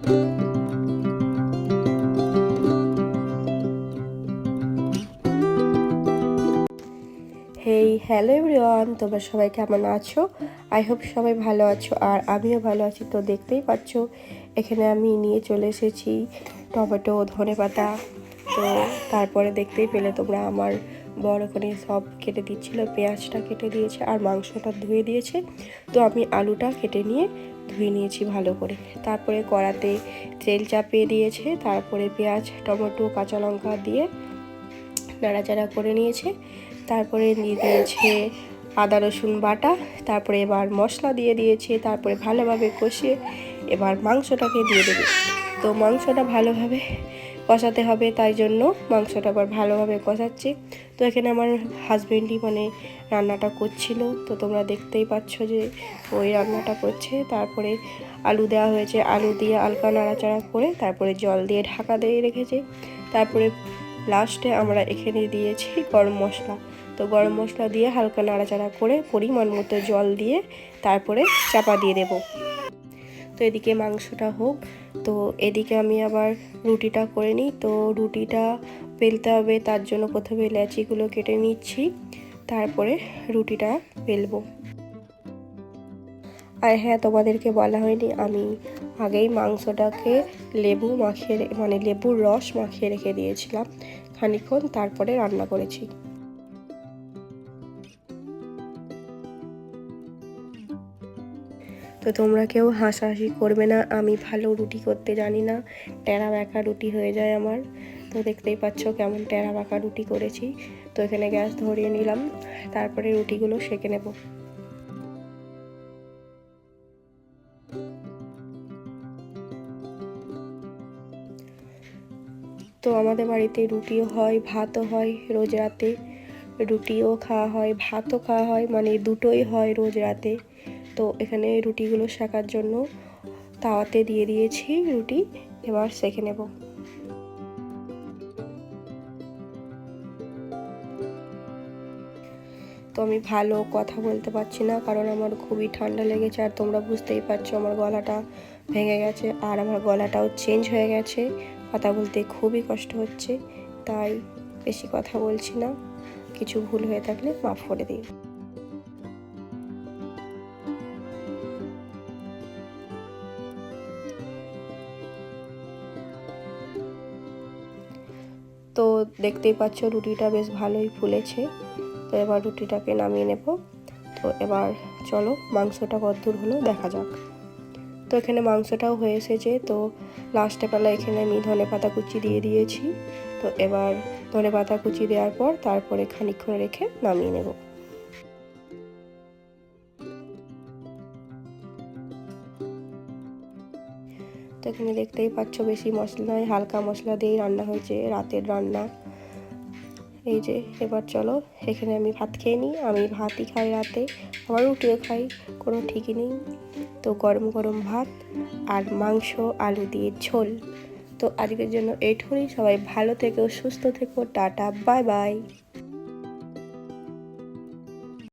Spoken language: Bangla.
হেই হ্যালো এভরিওয়ান, তোমরা সবাই কেমন আছো? আই হোপ সবাই ভালো আছো, আর আমিও ভালো আছি। তো দেখতেই পাচ্ছ এখানে আমি নিয়ে চলে এসেছি টমেটো, ধনেপাতা। তো তারপরে দেখতেই পেলে তোমরা আমার বড় করে সব কেটে দিচ্ছিল, পেঁয়াজটা কেটে দিয়েছে আর মাংসটা ধুয়ে দিয়েছে। তো আমি আলুটা কেটে নিয়ে ধুয়ে নিয়েছি ভালো করে। তারপরে কড়াতে তেল চাপিয়ে দিয়েছে, তারপরে পেঁয়াজ, টমেটো, কাঁচা লঙ্কা দিয়ে নাড়াচাড়া করে নিয়েছে। তারপরে দিয়ে দিয়েছে আদা রসুন বাটা। তারপরে এবার মশলা দিয়ে দিয়েছে। তারপরে ভালোভাবে কষিয়ে এবার মাংসটাকে দিয়ে দেবে। তো মাংসটা ভালোভাবে কষাতে হবে, তাই জন্য মাংসটা আবার ভালোভাবে কষাচ্ছি। তো এখানে আমার হাজবেন্ডই রান্নাটা করছিল, তো তোমরা দেখতেই পাচ্ছ যে ওই রান্নাটা করছে। তারপরে আলু দেওয়া হয়েছে, আলু দিয়ে হালকা নাড়াচাড়া করে তারপরে জল দিয়ে ঢাকা দিয়ে রেখেছে। তারপরে লাস্টে আমরা এখানে দিয়েছি গরম মশলা। তো গরম মশলা দিয়ে হালকা নাড়াচাড়া করে পরিমাণ মতো জল দিয়ে তারপরে চাপা দিয়ে দেব। তো এদিকে মাংসটা হোক, তো এদিকে আমি আবার রুটিটা করে নিই। তো রুটিটা বেলতে হবে, তার জন্য প্রথমে লেচিগুলো কেটে নিচ্ছি, তারপরে রুটিটা বেলবো। আর হ্যাঁ, তোমাদেরকে বলা হয়নি, আমি আগেই মাংসটাকে লেবু মাখিয়ে লেবুর রস মাখিয়ে রেখে দিয়েছিলাম খানিকক্ষণ, তারপরে রান্না করেছি। তো তোমরা কেউ হাসাহাসি করবে না, আমি ভালো রুটি করতে জানি না, টেরা বেঁকা রুটি হয়ে যায় আমার। তো দেখতেই পাচ্ছ কেমন টেরা বেঁকা রুটি করেছি। তো এখানে গ্যাস ধরিয়ে নিলাম, তারপরে রুটিগুলো সেঁকে নেব। তো আমাদের বাড়িতে রুটিও হয়, ভাতও হয় রোজ রাতে। রুটিও খাওয়া হয়, ভাতও খাওয়া হয়, দুটোই হয় রোজ রাতে। তো এখানে রুটিগুলো সেঁকার জন্য তাওয়াতে দিয়ে দিয়েছি রুটি, এবার সেঁকে নেব। তো আমি ভালো কথা বলতে পারছি না, কারণ আমার খুবই ঠান্ডা লেগেছে, আর তোমরা বুঝতেই পারছো আমার গলাটা ভেঙে গেছে, আর আমার গলাটাও চেঞ্জ হয়ে গেছে, কথা বলতে খুবই কষ্ট হচ্ছে, তাই বেশি কথা বলছি না। কিছু ভুল হয়ে থাকলে মাফ করে দিও। তো দেখতেই পাচ্ছ রুটিটা বেশ ভালোই ফুলেছে। তো এবার রুটিটাকে নামিয়ে নেব। তো এবার চলো মাংসটা কতদূর হলো দেখা যাক। তো এখানে মাংসটাও হয়ে এসেছে। তো লাস্টে বেলা এখানে আমি ধনেপাতা কুচি দিয়ে দিয়েছি। তো এবার ধনেপাতা কুচি দেওয়ার পর তারপরে খানিকক্ষণ রেখে নামিয়ে নেব। তো এখানে দেখতেই পাচ্ছ বেশি মশলা নয়, হালকা মশলা দিয়েই রান্না হয়েছে, রাতের রান্না। এই যে এবার চলো এখানে আমি ভাত খেয়ে নিই। আমি ভাতই খাই রাতে, আবার রুটিও খাই, কোনো ঠিকই নেই। তো গরম গরম ভাত আর মাংস আলু দিয়ে ঝোল। তো আজকের জন্য এইটুকুই। সবাই ভালো থেকো, সুস্থ থেকো, টাটা, বাই বাই।